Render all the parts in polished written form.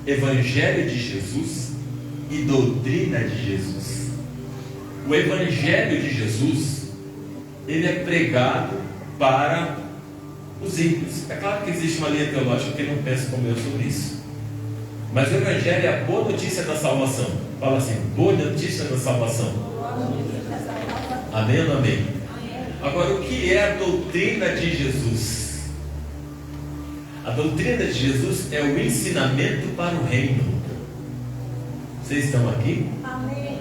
Evangelho de Jesus e doutrina de Jesus. O Evangelho de Jesus, ele é pregado para os ímpios. É claro que existe uma linha teológica que não pensa como eu sobre isso, mas o Evangelho é a boa notícia da salvação. Fala assim: boa notícia da salvação. Amém ou não amém? Agora, o que é a doutrina de Jesus? A doutrina de Jesus é o ensinamento para o reino. Vocês estão aqui? Amém.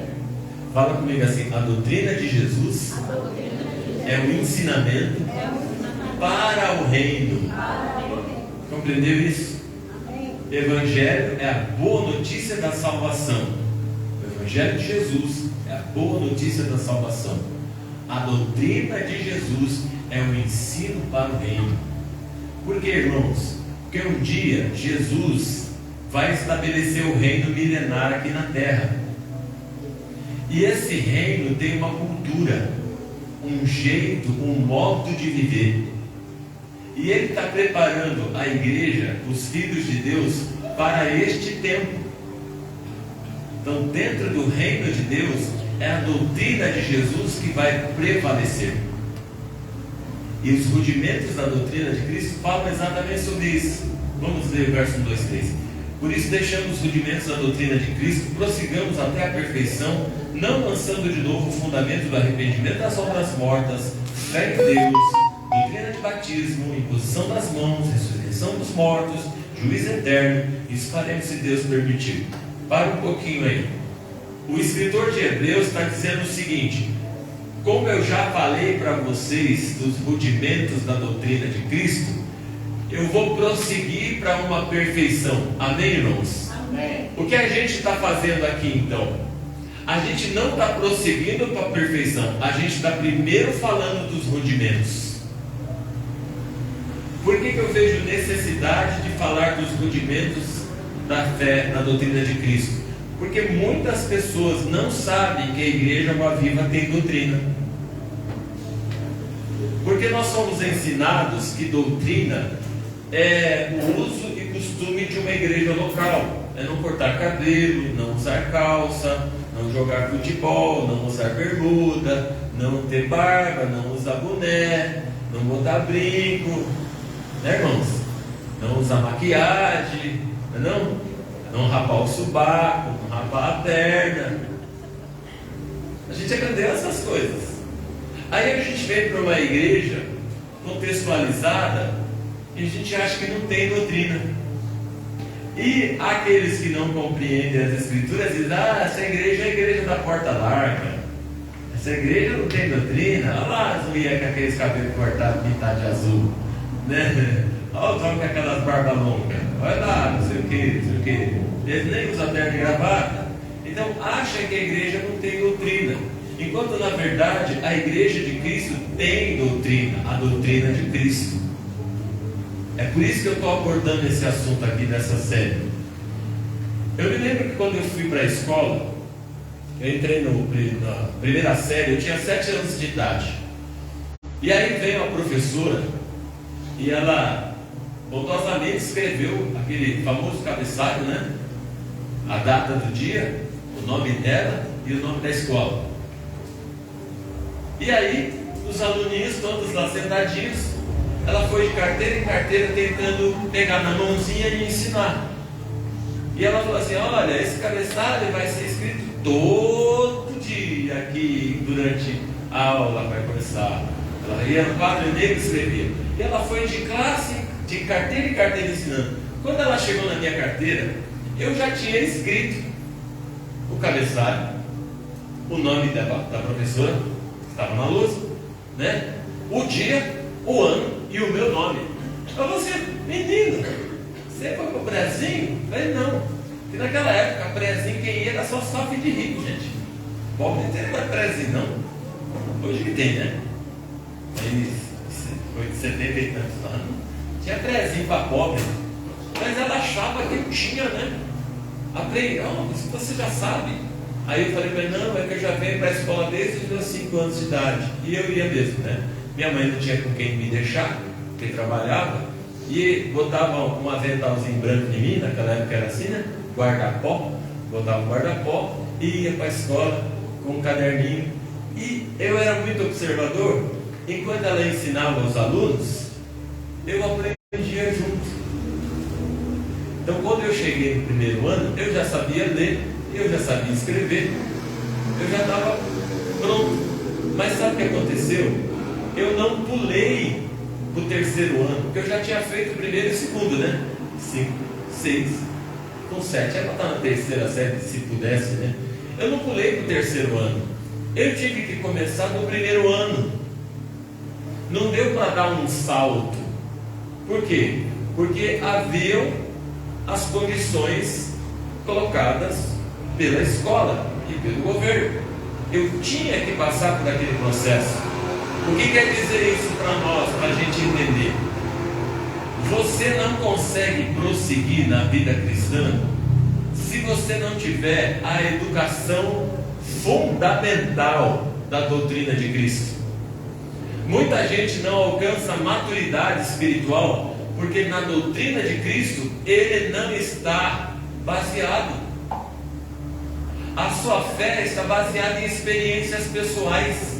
Fala comigo assim: a doutrina de Jesus é o ensinamento para o reino. Compreendeu isso? Evangelho é a boa notícia da salvação. O Evangelho de Jesus é a boa notícia da salvação. A doutrina de Jesus é o ensino para o reino. Por que, irmãos? Porque um dia Jesus vai estabelecer o reino milenar aqui na terra. E esse reino tem uma cultura, um jeito, um modo de viver. E Ele está preparando a igreja, os filhos de Deus, para este tempo. Então, dentro do reino de Deus, é a doutrina de Jesus que vai prevalecer. E os rudimentos da doutrina de Cristo falam exatamente sobre isso. Vamos ler o verso 1, 2, 3. Por isso, deixando os rudimentos da doutrina de Cristo, prossigamos até a perfeição, não lançando de novo o fundamento do arrependimento das obras mortas, fé em Deus, doutrina de batismo, imposição das mãos, ressurreição dos mortos, juízo eterno. Isso faremos se Deus permitir. Para um pouquinho aí. O escritor de Hebreus está dizendo o seguinte: como eu já falei para vocês dos rudimentos da doutrina de Cristo, eu vou prosseguir para uma perfeição. Amém, irmãos? Amém. O que a gente está fazendo aqui então? A gente não está prosseguindo para a perfeição. A gente está primeiro falando dos rudimentos. Por que eu vejo necessidade de falar dos rudimentos da fé, da doutrina de Cristo? Porque muitas pessoas não sabem que a igreja Boa Viva tem doutrina. Porque nós somos ensinados que doutrina é o uso e costume de uma igreja local. É não cortar cabelo, não usar calça, não jogar futebol, não usar bermuda, não ter barba, não usar boné, não botar brinco, né, irmãos? Não usar maquiagem, não rapar o sovaco, não rapar a perna. A gente aprendeu essas coisas. Aí a gente vem para uma igreja contextualizada e a gente acha que não tem doutrina. E aqueles que não compreendem as escrituras dizem: essa igreja é a igreja da porta larga, essa igreja não tem doutrina. Olha lá as mulheres com aqueles cabelos cortados, pintados de azul, né? Olha os homens com aquelas barbas longas, olha lá, não sei o que. Eles nem usam terno e gravata. Então acham que a igreja não tem doutrina, enquanto na verdade a igreja de Cristo tem doutrina, a doutrina de Cristo. É por isso que eu estou abordando esse assunto aqui nessa série. Eu me lembro que quando eu fui para a escola, eu entrei na primeira série, eu tinha 7 anos de idade. E aí veio a professora e ela bondosamente escreveu aquele famoso cabeçalho, né? A data do dia, o nome dela e o nome da escola. E aí, os aluninhos todos lá sentadinhos, ela foi de carteira em carteira tentando pegar na mãozinha e ensinar. E ela falou assim: olha, esse cabeçalho vai ser escrito todo dia aqui durante a aula, vai começar. Ela ia no quadro negro e escrevia. E ela foi de classe, de carteira em carteira ensinando. Quando ela chegou na minha carteira, eu já tinha escrito o cabeçalho, o nome da professora, que estava na lousa, né? O dia, o ano e o meu nome. Eu falei assim: menino, você foi pro prezinho? Eu falei: não, porque naquela época prezinho quem ia era só sofre de rico, gente. Pobre não tem mais prezinho, não. Hoje que tem, né? Foi de 70 e tantos anos, tinha prezinho para pobre. Mas ela achava que eu tinha, né? Aprendi: não, isso você já sabe. Aí eu falei para ele: não, é que eu já venho para a escola desde os meus 5 anos de idade. E eu ia mesmo, né? Minha mãe não tinha com quem me deixar, porque trabalhava. e botava um aventalzinho branco em mim, naquela época era assim, né? Guarda-pó, botava um guarda-pó e ia para a escola com um caderninho. E eu era muito observador, enquanto ela ensinava os alunos, eu aprendia junto. Então, quando eu cheguei no primeiro ano, eu já sabia ler, eu já sabia escrever, eu já estava pronto. Mas sabe o que aconteceu? Eu não pulei para o terceiro ano, porque eu já tinha feito o primeiro e o segundo, né? 5, 6, com 7, era para estar na terceira série, se pudesse, né? Eu não pulei para o terceiro ano, eu tive que começar no primeiro ano. Não deu para dar um salto. Por quê? Porque haviam as condições colocadas pela escola e pelo governo. Eu tinha que passar por aquele processo. O que quer dizer isso para nós, para a gente entender? Você não consegue prosseguir na vida cristã se você não tiver a educação fundamental da doutrina de Cristo. Muita gente não alcança maturidade espiritual porque na doutrina de Cristo ele não está baseado. A sua fé está baseada em experiências pessoais.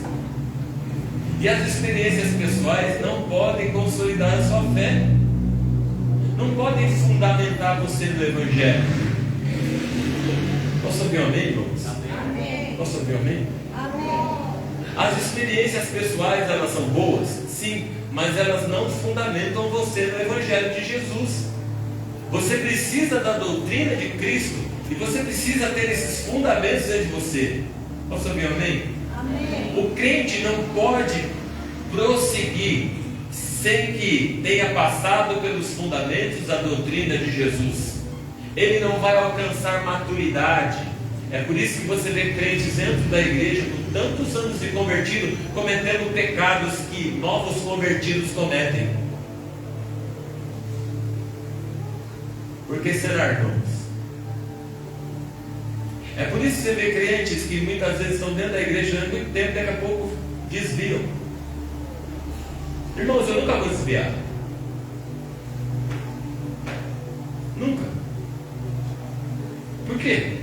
E as experiências pessoais não podem consolidar a sua fé. Não podem fundamentar você no Evangelho. Posso ouvir um amém, irmãos? Amém. Posso ouvir um amém? Amém. As experiências pessoais, elas são boas? Sim. Mas elas não fundamentam você no Evangelho de Jesus. Você precisa da doutrina de Cristo e você precisa ter esses fundamentos dentro de você. Posso ouvir amém? Amém. O crente não pode prosseguir sem que tenha passado pelos fundamentos da doutrina de Jesus. Ele não vai alcançar maturidade. É por isso que você vê crentes dentro da igreja com tantos anos de convertido cometendo pecados que novos convertidos cometem. Por que será, irmãos? É por isso que você vê crentes que muitas vezes estão dentro da igreja há muito tempo e daqui a pouco desviam. Irmãos, eu nunca vou desviar. Nunca. Por quê?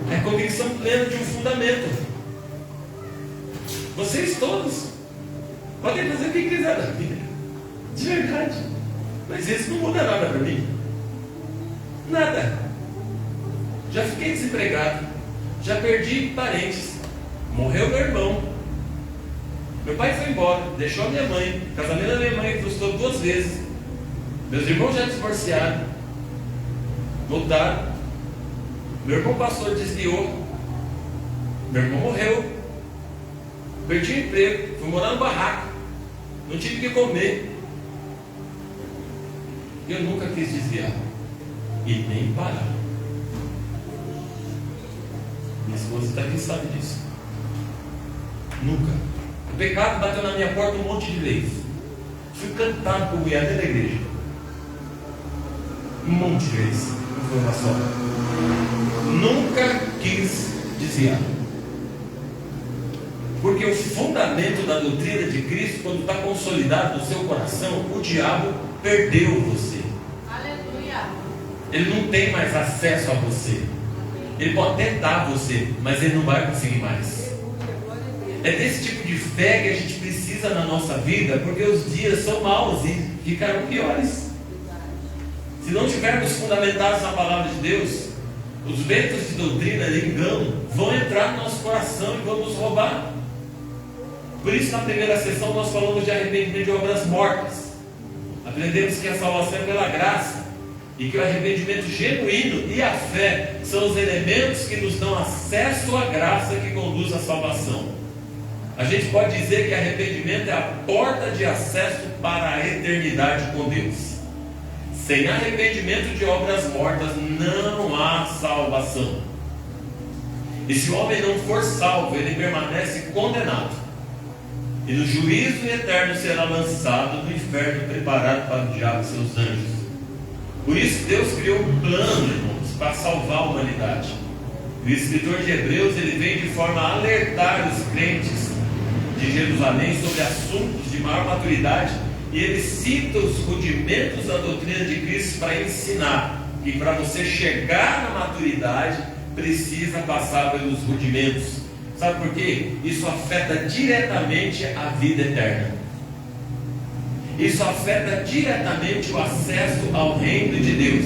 É convicção plena de um fundamento. Vocês todos podem fazer o que quiser da vida, de verdade, mas isso não muda nada para mim. Nada. Já fiquei desempregado, já perdi parentes, morreu meu irmão, meu pai foi embora, deixou a minha mãe, o casamento da minha mãe frustrou 2 vezes, meus irmãos já divorciaram, voltaram. Meu irmão passou, desviou. Meu irmão morreu. Perdi o emprego. Fui morar no barraco. Não tive o que comer. Eu nunca quis desviar. E nem parar. Minha esposa está aqui, sabe disso. Nunca. O pecado bateu na minha porta um monte de vezes. Fui cantado por mulher dentro da igreja. Um monte de vezes. Não foi uma só. Nunca quis desviar. Porque o fundamento da doutrina de Cristo, quando está consolidado no seu coração, o diabo perdeu você. Aleluia. Ele não tem mais acesso a você. Ele pode tentar você, mas ele não vai conseguir mais. É desse tipo de fé que a gente precisa na nossa vida, porque os dias são maus e ficarão piores. Se não tivermos fundamentados na palavra de Deus, os ventos de doutrina de engano vão entrar no nosso coração e vão nos roubar. Por isso, na primeira sessão, nós falamos de arrependimento de obras mortas. Aprendemos que a salvação é pela graça e que o arrependimento genuíno e a fé são os elementos que nos dão acesso à graça que conduz à salvação. A gente pode dizer que arrependimento é a porta de acesso para a eternidade com Deus. Sem arrependimento de obras mortas não há salvação. E se o homem não for salvo, ele permanece condenado. E no juízo eterno será lançado no inferno preparado para o diabo e seus anjos. Por isso Deus criou um plano, irmãos, para salvar a humanidade. O escritor de Hebreus, ele vem de forma a alertar os crentes de Jerusalém sobre assuntos de maior maturidade E ele cita os rudimentos da doutrina de Cristo para ensinar que para você chegar na maturidade, precisa passar pelos rudimentos. Sabe por quê? Isso afeta diretamente a vida eterna. Isso afeta diretamente o acesso ao reino de Deus.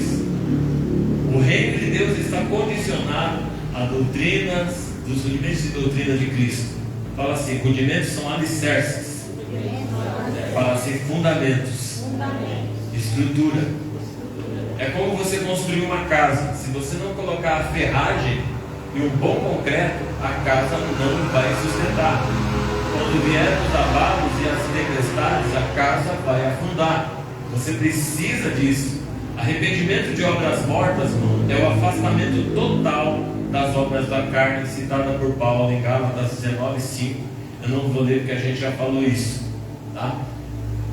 O reino de Deus está condicionado a doutrinas, dos rudimentos de doutrina de Cristo. Fala assim, rudimentos são alicerces. Fala assim, fundamentos. Estrutura. É como você construir uma casa. Se você não colocar a ferragem e um bom concreto, a casa não vai sustentar. Quando vierem os abalos e as tempestades, a casa vai afundar. Você precisa disso. Arrependimento de obras mortas, irmão, é o afastamento total das obras da carne, citada por Paulo em Gálatas 19:5. Eu não vou ler porque a gente já falou isso, tá?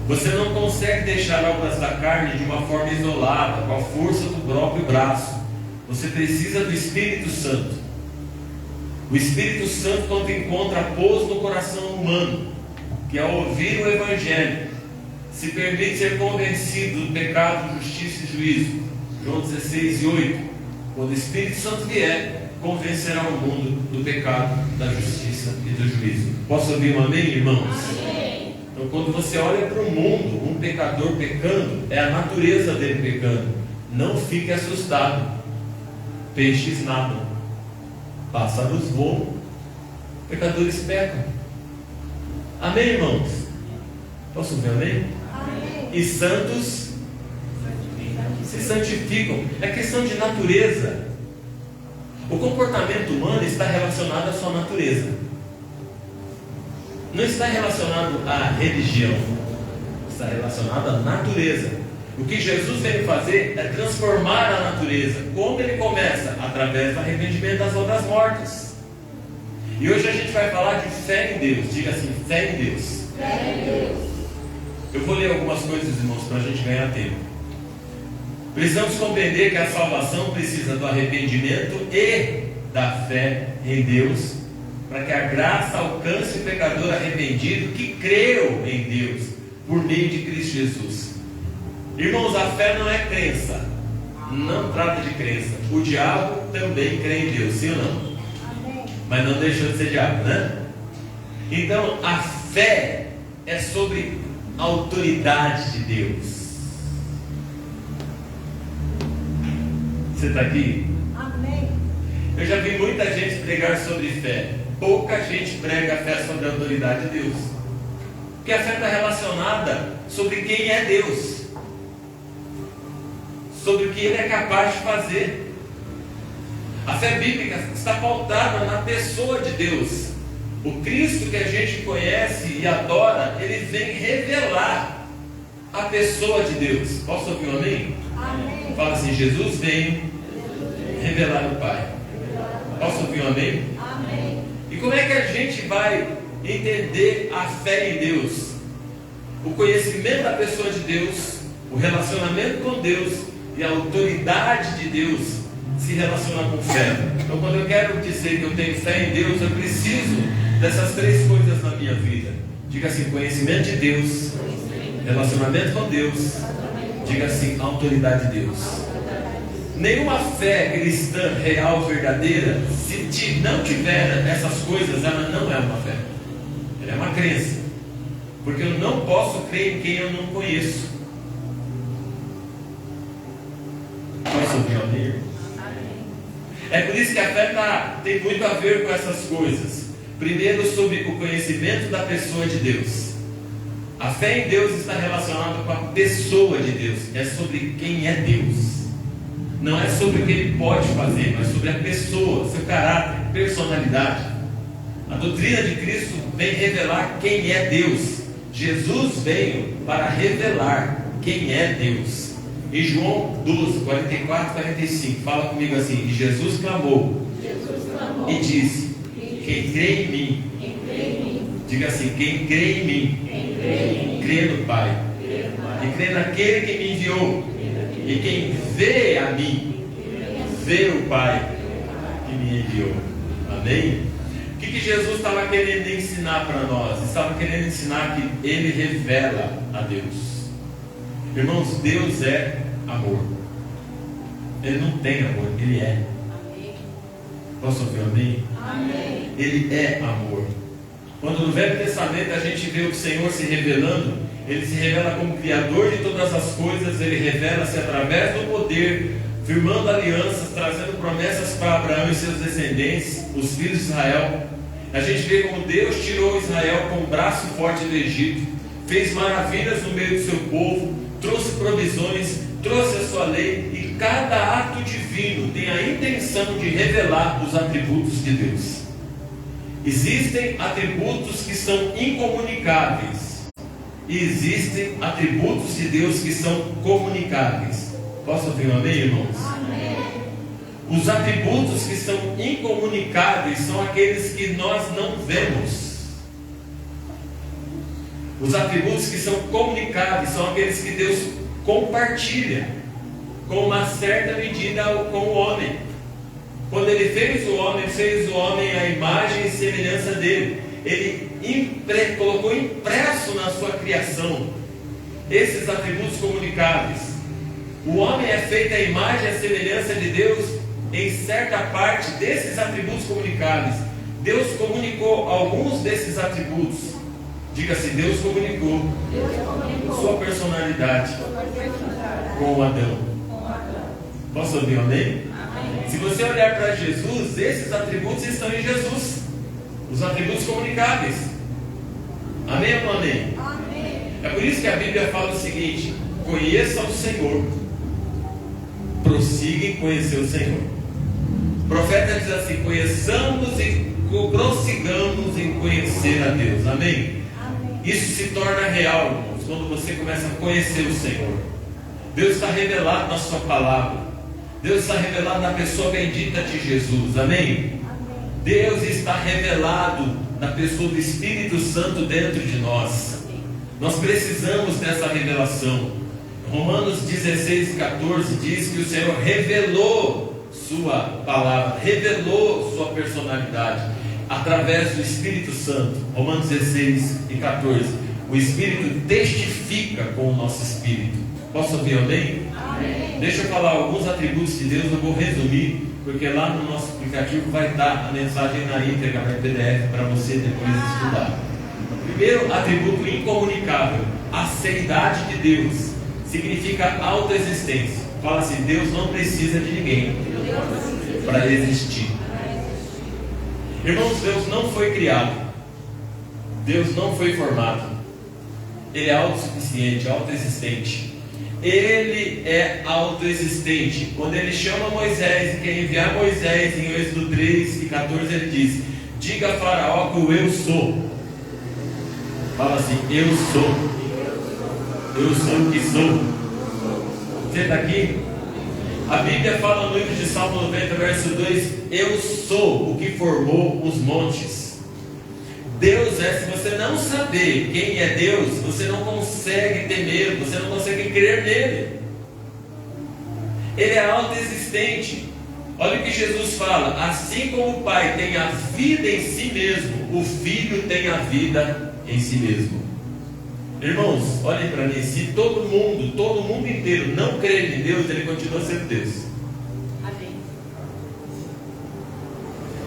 Você não consegue deixar obras da carne de uma forma isolada, com a força do próprio braço. Você precisa do Espírito Santo. O Espírito Santo, quando encontra pouso no coração humano, que ao ouvir o Evangelho, se permite ser convencido do pecado, justiça e juízo. João 16:8. Quando o Espírito Santo vier, convencerá o mundo do pecado, da justiça e do juízo. Posso ouvir um amém, irmãos? Amém. Então, quando você olha para o mundo, um pecador pecando, é a natureza dele pecando. Não fique assustado. Peixes nadam, pássaros voam, pecadores pecam. Amém, irmãos? Posso ouvir amém? Amém. E santos se santificam. É questão de natureza. O comportamento humano está relacionado à sua natureza. Não está relacionado à religião. Está relacionado à natureza. O que Jesus veio fazer é transformar a natureza. Como ele começa? Através do arrependimento das obras mortas. E hoje a gente vai falar de fé em Deus. Diga assim, fé em Deus. Fé em Deus. Eu vou ler algumas coisas, irmãos, para a gente ganhar tempo. Precisamos compreender que a salvação precisa do arrependimento e da fé em Deus, para que a graça alcance o pecador arrependido que creu em Deus por meio de Cristo Jesus. Irmãos, a fé não é crença. Não trata de crença. O diabo também crê em Deus, sim ou não? Amém. Mas não deixou de ser diabo, né? Então, a fé é sobre a autoridade de Deus. Você está aqui? Amém. Eu já vi muita gente pregar sobre fé. Pouca gente prega a fé sobre a autoridade de Deus. Porque a fé está relacionada sobre quem é Deus, sobre o que Ele é capaz de fazer. A fé bíblica está pautada na pessoa de Deus. O Cristo que a gente conhece e adora, Ele vem revelar a pessoa de Deus. Posso ouvir um amém? Amém. Fala assim, Jesus veio revelar o Pai. Posso ouvir um amém? Amém. E como é que a gente vai entender a fé em Deus? O conhecimento da pessoa de Deus, o relacionamento com Deus e a autoridade de Deus se relaciona com fé. Então, quando eu quero dizer que eu tenho fé em Deus, eu preciso dessas três coisas na minha vida. Diga assim, conhecimento de Deus, relacionamento com Deus, diga assim, autoridade de Deus. Nenhuma fé cristã real, verdadeira, se não tiver essas coisas, ela não é uma fé. Ela é uma crença. Porque eu não posso crer em quem eu não conheço. Posso ouvir o amém? É por isso que a fé tem muito a ver com essas coisas. Primeiro, sobre o conhecimento da pessoa de Deus. A fé em Deus está relacionada com a pessoa de Deus. É sobre quem é Deus. Não é sobre o que Ele pode fazer, mas sobre a pessoa, seu caráter, personalidade. A doutrina de Cristo vem revelar quem é Deus. Jesus veio para revelar quem é Deus. Em João 12, 44 e 45, fala comigo assim: e Jesus clamou e disse: quem crê em mim, diga assim, quem crê em mim, crê no Pai, e crê naquele que me enviou, e quem vê a mim, vê o Pai que me enviou. Amém? que Jesus estava querendo ensinar para nós? Estava querendo ensinar que Ele revela a Deus. Irmãos, Deus é amor. Ele não tem amor, Ele é. Posso ouvir um amém? Amém. Ele é amor. Quando no Velho Testamento a gente vê o Senhor se revelando, Ele se revela como Criador de todas as coisas. Ele revela-se através do poder, firmando alianças, trazendo promessas para Abraão e seus descendentes, os filhos de Israel. A gente vê como Deus tirou Israel com o braço forte do Egito, fez maravilhas no meio do seu povo, trouxe provisões, trouxe a sua lei, e cada ato divino tem a intenção de revelar os atributos de Deus. Existem atributos que são incomunicáveis, e existem atributos de Deus que são comunicáveis. Posso ouvir um amém, irmãos? Amém. Os atributos que são incomunicáveis são aqueles que nós não vemos. Os atributos que são comunicáveis são aqueles que Deus compartilha com uma certa medida com o homem. Quando Ele fez o homem à imagem e semelhança dele. Ele colocou impresso na sua criação esses atributos comunicáveis. O homem é feito à imagem e à semelhança de Deus em certa parte desses atributos comunicáveis. Deus comunicou alguns desses atributos. Diga assim: Deus comunicou sua personalidade com Adão. Posso ouvir um amém? Se você olhar para Jesus, esses atributos estão em Jesus. Os atributos comunicáveis. Amém ou não amém? É por isso que a Bíblia fala o seguinte: conheça o Senhor, prossiga em conhecer o Senhor. O profeta diz assim: conheçamos e prossigamos em conhecer a Deus. Amém? Isso se torna real, irmãos, quando você começa a conhecer o Senhor. Deus está revelado na sua palavra. Deus está revelado na pessoa bendita de Jesus. Amém? Deus está revelado na pessoa do Espírito Santo dentro de nós. Nós precisamos dessa revelação. Romanos 16:14 diz que o Senhor revelou sua palavra, revelou sua personalidade através do Espírito Santo. Romanos 16:14. O Espírito testifica com o nosso Espírito. Posso ouvir amém? Amém. Deixa eu falar alguns atributos de Deus. Eu vou resumir, porque lá no nosso aplicativo vai estar a mensagem na íntegra, na PDF, para você depois estudar. Primeiro atributo incomunicável: a seidade de Deus. Significa autoexistência. Fala assim: Deus não precisa de ninguém para existir. Irmãos, Deus não foi criado, Deus não foi formado. Ele é autossuficiente, autoexistente. Ele é autoexistente. Quando Ele chama Moisés e quer enviar Moisés, em Êxodo 3:14, Ele diz: diga a Faraó que o eu sou. Fala assim: eu sou. Eu sou o que sou. Você está aqui? A Bíblia fala no livro de Salmo 90, verso 2: eu sou o que formou os montes. Deus é, se você não saber quem é Deus, você não consegue ter medo, você não consegue crer nele. Ele é autoexistente. Olha o que Jesus fala: assim como o Pai tem a vida em si mesmo, o Filho tem a vida em si mesmo. Irmãos, olhem para mim: se todo mundo inteiro não crer em Deus, Ele continua sendo Deus. Amém.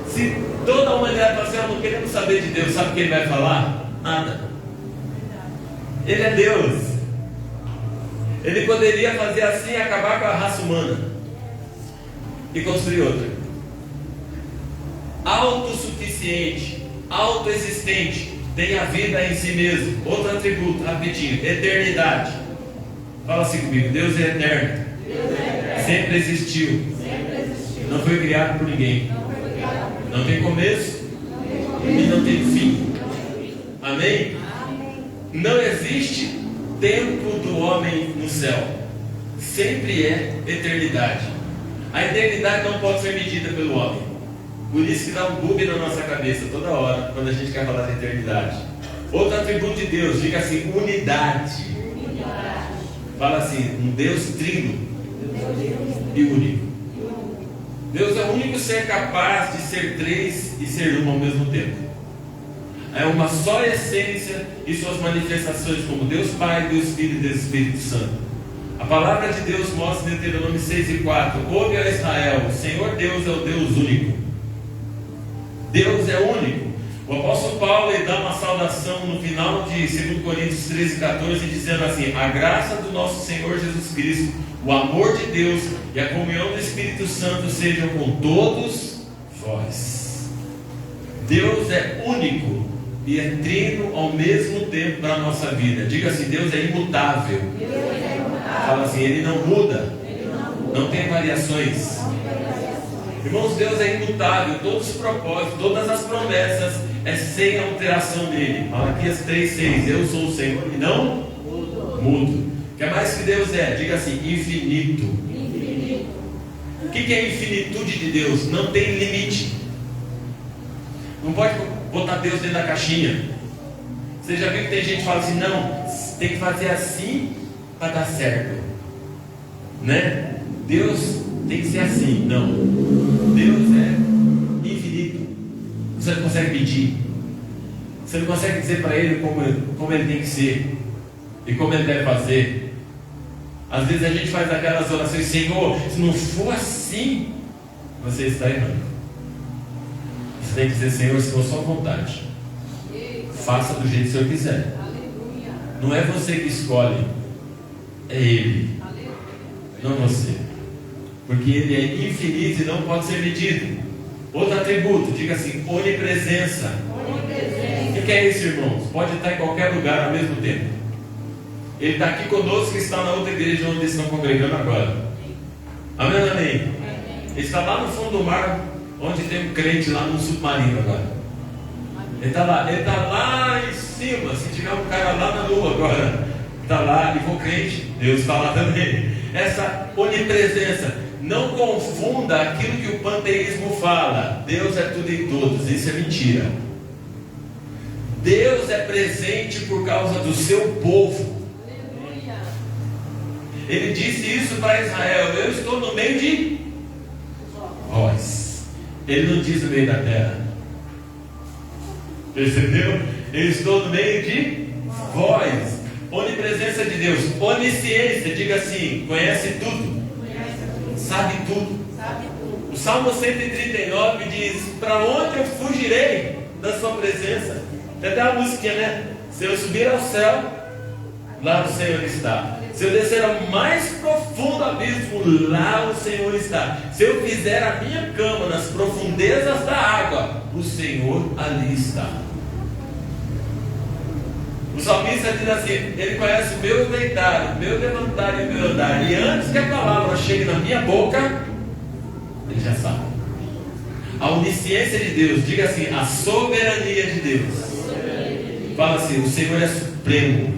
Se toda a humanidade falar assim: eu não queremos saber de Deus, sabe o que Ele vai falar? Nada. Ele é Deus. Ele poderia fazer assim e acabar com a raça humana e construir outra. Autossuficiente, autoexistente, tem a vida em si mesmo. Outro atributo, rapidinho: eternidade. Fala assim comigo: Deus é eterno. Sempre existiu. Não foi criado por ninguém. Não tem começo e não tem fim. Amém? Não existe tempo do homem no céu. Sempre é eternidade. A eternidade não pode ser medida pelo homem. Por isso que dá um bug na nossa cabeça toda hora quando a gente quer falar de eternidade. Outro atributo de Deus, diga assim: unidade. Fala assim: um Deus trino e único. Deus é o único ser capaz de ser três e ser um ao mesmo tempo. É uma só essência e suas manifestações como Deus Pai, Deus Filho e Deus Espírito Santo. A palavra de Deus mostra em Deuteronômio 6:4: ouve a Israel, o Senhor Deus é o Deus único. Deus é único. O apóstolo Paulo ele dá uma saudação no final de 2 Coríntios 13:14, dizendo assim: a graça do nosso Senhor Jesus Cristo, o amor de Deus e a comunhão do Espírito Santo sejam com todos vós. Deus é único e é trino ao mesmo tempo para a nossa vida. Diga assim: Deus é imutável. Fala assim: Ele não muda, não tem variações. Irmãos, Deus é imutável. Todos os propósitos, todas as promessas é sem alteração dele. Malaquias 3:6: eu sou o Senhor e não mudo. O que é mais que Deus é? Diga assim: infinito. O que é a infinitude de Deus? Não tem limite. Não pode botar Deus dentro da caixinha. Você já viu que tem gente que fala assim: não, tem que fazer assim para dar certo, né? Deus tem que ser assim. Não, Deus é infinito. Você não consegue medir. Você não consegue dizer para Ele como Ele tem que ser e como Ele deve fazer. Às vezes a gente faz aquelas orações: Senhor, se não for assim, você está errando. Você tem que dizer: Senhor, se for sua vontade, faça do jeito que o Senhor quiser. Não é você que escolhe, é Ele, não você. Porque Ele é infinito e não pode ser medido. Outro atributo, diga assim: onipresença. O que é isso, irmãos? Pode estar em qualquer lugar ao mesmo tempo. Ele está aqui conosco e está na outra igreja onde eles estão congregando agora. Amém, amém? Ele está lá no fundo do mar, onde tem um crente lá no submarino agora. Ele está lá em cima. Se tiver um cara lá na lua agora, está lá, e for crente, Deus está lá também. Essa onipresença. Não confunda aquilo que o panteísmo fala: Deus é tudo em todos. Isso é mentira. Deus é presente por causa do seu povo. Ele disse isso para Israel: eu estou no meio de vós. Ele não diz no meio da terra. Percebeu? Eu estou no meio de vós. Onipresença de Deus. Onisciência, diga assim: conhece tudo, sabe tudo. O Salmo 139 diz: para onde eu fugirei da sua presença? Tem até uma musiquinha, né? Se eu subir ao céu, lá o Senhor está. Se eu descer ao mais profundo abismo, lá o Senhor está. Se eu fizer a minha cama nas profundezas da água, o Senhor ali está. O salmista diz assim: Ele conhece o meu deitar, o meu levantar e o meu andar. E antes que a palavra chegue na minha boca, Ele já sabe. A onisciência de Deus, diga assim: a soberania de Deus. Fala assim: o Senhor é supremo,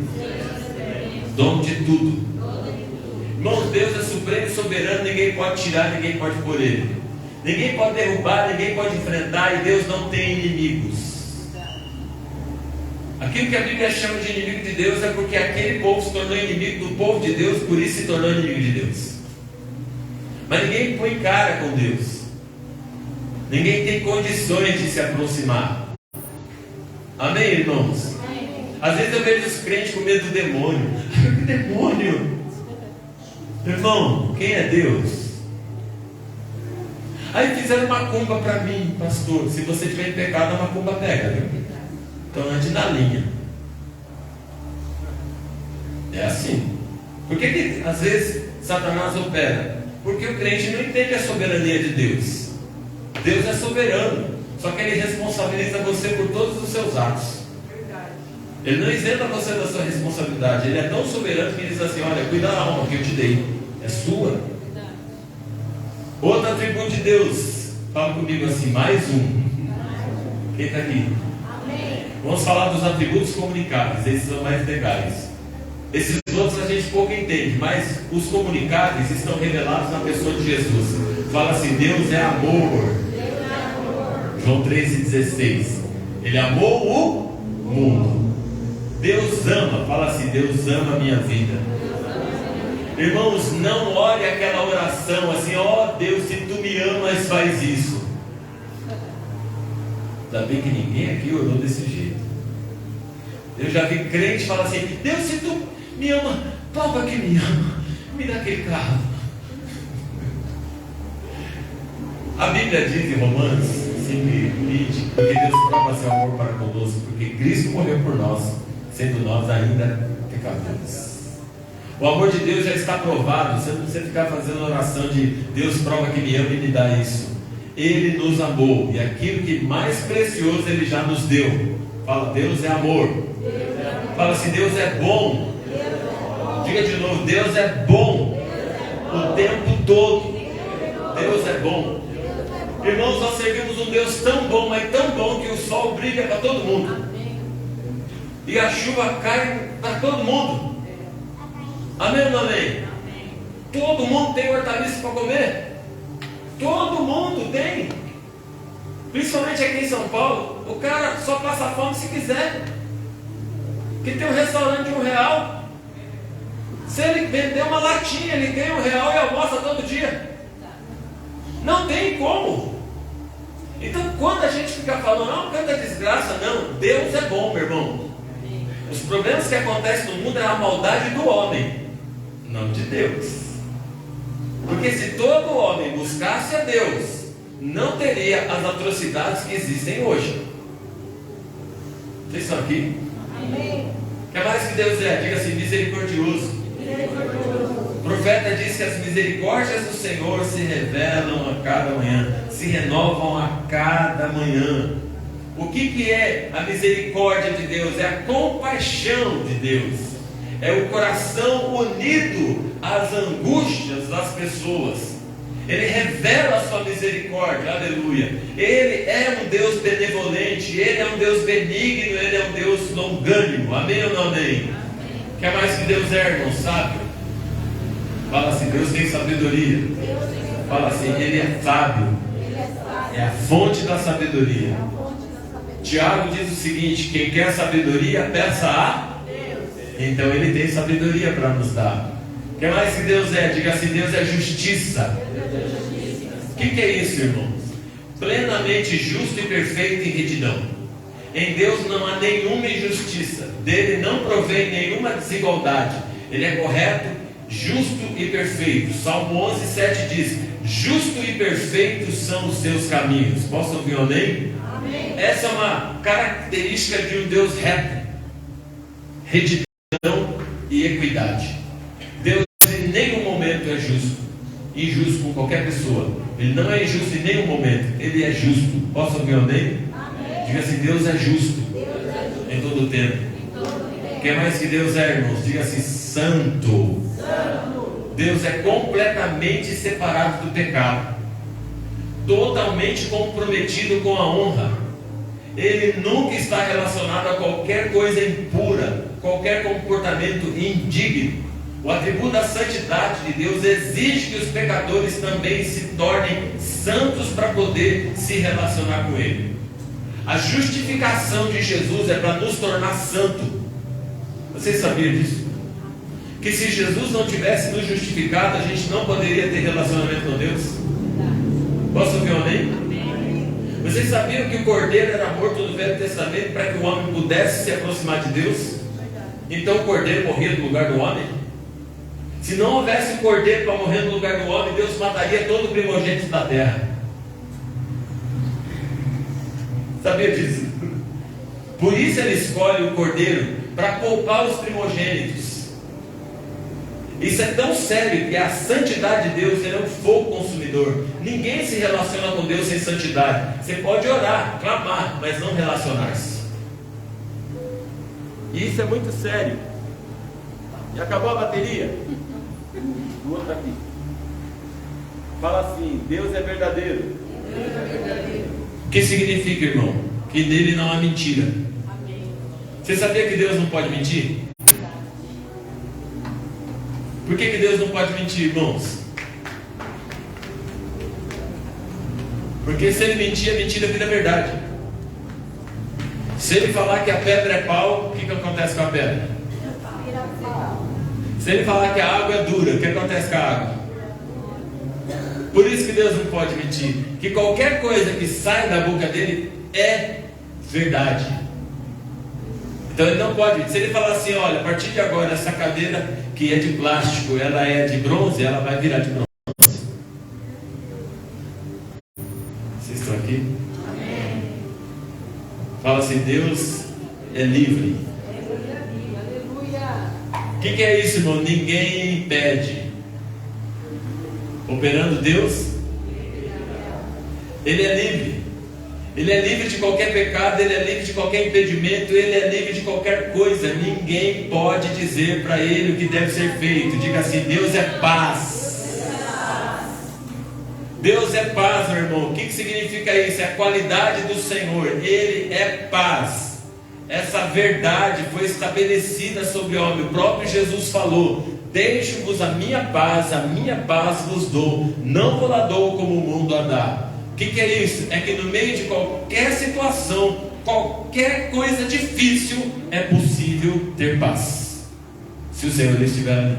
dono de tudo. Irmãos, Deus é supremo e soberano. Ninguém pode tirar, ninguém pode pôr Ele. Ninguém pode derrubar, ninguém pode enfrentar. E Deus não tem inimigos. Aquilo que a Bíblia chama de inimigo de Deus é porque aquele povo se tornou inimigo do povo de Deus, por isso se tornou inimigo de Deus. Mas ninguém põe cara com Deus. Ninguém tem condições de se aproximar. Amém, irmãos? Às vezes eu vejo os crentes com medo do demônio. Que demônio? Irmão, quem é Deus? Aí fizeram macumba para mim, pastor. Se você tiver em pecado, a macumba pega, viu? Então ande na linha. É assim. Por que às vezes Satanás opera? Porque o crente não entende a soberania de Deus. Deus é soberano, só que Ele responsabiliza você por todos os seus atos. Ele não isenta você da sua responsabilidade. Ele é tão soberano que Ele diz assim: olha, cuida da alma que eu te dei, é sua. Outro atributo de Deus. Fala comigo assim: mais um. Quem está aqui? Vamos falar dos atributos comunicáveis. Esses são mais legais. Esses outros a gente pouco entende, mas os comunicáveis estão revelados na pessoa de Jesus. Fala assim: Deus é amor. João 13,16. Ele amou o mundo. Deus ama. Fala assim: Deus ama a minha vida. Irmãos, não ore aquela oração assim: ó Deus, se tu me amas, faz isso. Ainda bem que ninguém aqui orou desse jeito. Eu já vi crente falar assim: Deus, se tu me ama, prova que me ama, me dá aquele carro. A Bíblia diz em Romanos 5:20, porque Deus prova seu amor para conosco, porque Cristo morreu por nós, sendo nós ainda pecadores. O amor de Deus já está provado. Você não precisa ficar fazendo oração de Deus prova que me ama e me dá isso. Ele nos amou, e aquilo que mais precioso Ele já nos deu. Fala: Deus é amor. Fala assim: Deus é bom. Diga de novo: Deus é bom o tempo todo. Deus é bom. Irmãos, nós servimos um Deus tão bom, mas tão bom, que o sol brilha para todo mundo e a chuva cai para todo mundo. Amém ou não amém? Todo mundo tem hortaliça para comer. Todo mundo tem. Principalmente aqui em São Paulo, o cara só passa fome se quiser. Que tem um restaurante de R$1. Se ele vender uma latinha, ele ganha R$1 e almoça todo dia. Não tem como. Então, quando a gente fica falando, não, canta desgraça, não. Deus é bom, meu irmão. Os problemas que acontecem no mundo é a maldade do homem, não de Deus. Porque se todo homem buscasse a Deus, não teria as atrocidades que existem hoje. Vocês estão aqui? Amém. O que mais que Deus é? Diga assim: misericordioso. O profeta diz que as misericórdias do Senhor se revelam a cada manhã, se renovam a cada manhã. O que é a misericórdia de Deus? É a compaixão de Deus. É o coração unido às angústias das pessoas. Ele revela a sua misericórdia, aleluia. Ele é um Deus benevolente, Ele é um Deus benigno, Ele é um Deus longânimo. Amém ou não amém? O que é mais que Deus é, irmão? Sábio. Fala assim: Deus tem sabedoria. Fala assim: Ele é sábio. É a fonte da sabedoria. Tiago diz o seguinte: quem quer sabedoria, peça a Deus. Então Ele tem sabedoria para nos dar. O que mais que Deus é? Diga assim: Deus é justiça. O que é isso, irmãos? Plenamente justo e perfeito em retidão. Em Deus não há nenhuma injustiça. Dele não provém nenhuma desigualdade. Ele é correto, justo e perfeito. Salmo 11:7 diz: justo e perfeito são os seus caminhos. Posso ouvir um amém? Amém. Essa é uma característica de um Deus reto, retidão e equidade. Deus em nenhum momento é injusto com qualquer pessoa. Ele não é injusto em nenhum momento. Ele é justo. Posso ouvir um amém? Amém. Diga assim: Deus é justo, em todo o tempo. O que mais que Deus é, irmãos? Diga assim: santo. Deus é completamente separado do pecado, totalmente comprometido com a honra. Ele nunca está relacionado a qualquer coisa impura, qualquer comportamento indigno. O atributo da santidade de Deus exige que os pecadores também se tornem santos para poder se relacionar com Ele. A justificação de Jesus é para nos tornar santo. Vocês sabiam disso? Que se Jesus não tivesse nos justificado, a gente não poderia ter relacionamento com Deus? Posso ouvir um amém? Vocês sabiam que o cordeiro era morto no Velho Testamento para que o homem pudesse se aproximar de Deus? Então o cordeiro morria no lugar do homem? Se não houvesse o cordeiro para morrer no lugar do homem, Deus mataria todo o primogênito da terra. Sabia disso? Por isso Ele escolhe o cordeiro, para poupar os primogênitos. Isso é tão sério que a santidade de Deus, Ele é um fogo consumidor. Ninguém se relaciona com Deus sem santidade. Você pode orar, clamar, mas não relacionar-se. E isso é muito sério. E acabou a bateria? O outro aqui. Fala assim: Deus é verdadeiro. Deus é verdadeiro. O que significa, irmão? Que nele não há mentira. Amém. Você sabia que Deus não pode mentir? Por que Deus não pode mentir, irmãos? Porque se Ele mentir, a mentira vira verdade. Se Ele falar que a pedra é pau, o que acontece com a pedra? Se Se ele falar que a água é dura, o que acontece com a água? Por isso que Deus não pode mentir. Que qualquer coisa que sai da boca dele é verdade. Então ele não pode. Se ele falar assim, olha, a partir de agora essa cadeira que é de plástico, ela é de bronze, ela vai virar de bronze. Vocês estão aqui? Amém. Fala assim, Deus é livre. O que é isso, irmão? Ninguém impede. Operando Deus, Ele é livre. Ele é livre de qualquer pecado, Ele é livre de qualquer impedimento, Ele é livre de qualquer coisa. Ninguém pode dizer para Ele o que deve ser feito. Diga assim, Deus é paz. Deus é paz, meu irmão. O que significa isso? É a qualidade do Senhor. Ele é paz. Essa verdade foi estabelecida sobre o homem. O próprio Jesus falou, deixo-vos a minha paz vos dou, não vou lá dou como o mundo a dá. O que é isso? É que no meio de qualquer situação, qualquer coisa difícil, é possível ter paz, se o Senhor estiver ali.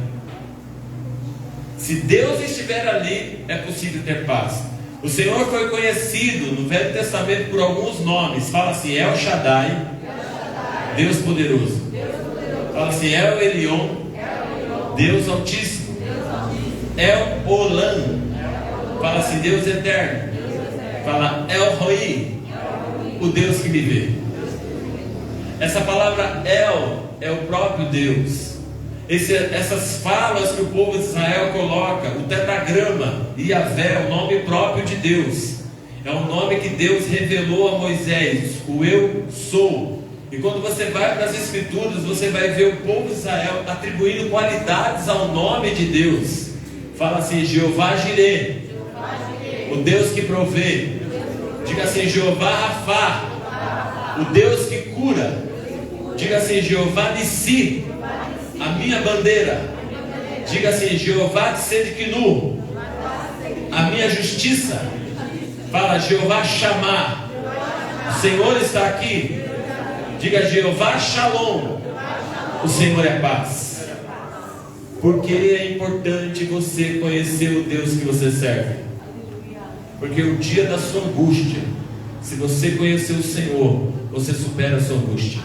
Se Deus estiver ali, é possível ter paz. O Senhor foi conhecido no Velho Testamento por alguns nomes. Fala assim, El Shaddai, Deus poderoso. Fala assim, El Elyon, Deus Altíssimo. El Olam, fala assim, Deus Eterno. Fala El Roi, o Deus que me vê. Essa palavra El é o próprio Deus. Essas falas que o povo de Israel coloca, o tetragrama, Yahvé, o nome próprio de Deus, é um nome que Deus revelou a Moisés, o Eu Sou. E quando você vai para as Escrituras, você vai ver o povo de Israel atribuindo qualidades ao nome de Deus. Fala assim, Jeová Jireh, o Deus que provê. Diga assim, Jeová Rafá, o Deus que cura. Diga assim, Jeová Nissi, a minha bandeira. Diga assim, Jeová Tsedkinu, a minha justiça. Fala, Jeová Shammah, o Senhor está aqui. Diga, Jeová Shalom, o Senhor é paz. Porque é importante você conhecer o Deus que você serve. Porque o dia da sua angústia, se você conhecer o Senhor, você supera a sua angústia.